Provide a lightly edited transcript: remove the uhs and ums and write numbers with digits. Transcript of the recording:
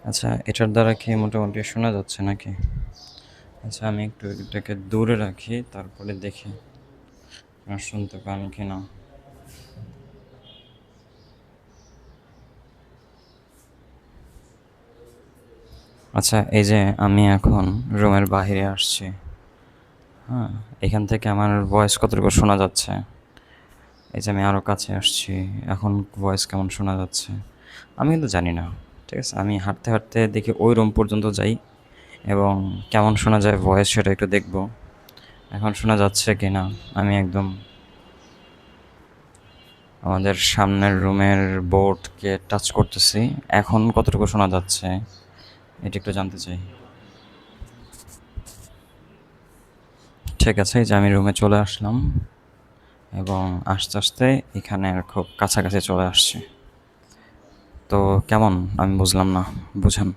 আচ্ছা, এটার দ্বারা কি মোটামুটি শোনা যাচ্ছে নাকি? আচ্ছা, আমি একটু এটাকে দূরে রাখি, তারপরে দেখি শুনতে পান কিনা। আচ্ছা, এই যে আমি এখন রুমের বাহিরে আসছি। হ্যাঁ, এখান থেকে আমার ভয়েস কতটুকু শোনা যাচ্ছে? এই যে আমি আরও কাছে আসছি, এখন ভয়েস কেমন শোনা যাচ্ছে আমি কিন্তু জানি না। ঠিক আছে, আমি হাঁটতে হাঁটতে দেখি ওই রুম পর্যন্ত যাই এবং কেমন শোনা যায় ভয়েস সেটা একটু দেখব। এখন শোনা যাচ্ছে কি না। আমি একদম আমাদের সামনের রুমের বোর্ডকে টাচ করতেছি। এখন কতটুকু শোনা যাচ্ছে এটা একটু জানতে চাই। ঠিক আছে, এই যে আমি রুমে চলে আসলাম এবং আস্তে আস্তে এখানের খুব কাছাকাছি চলে আসছি। তো কেমন আমি বুঝলাম না, বুঝেন?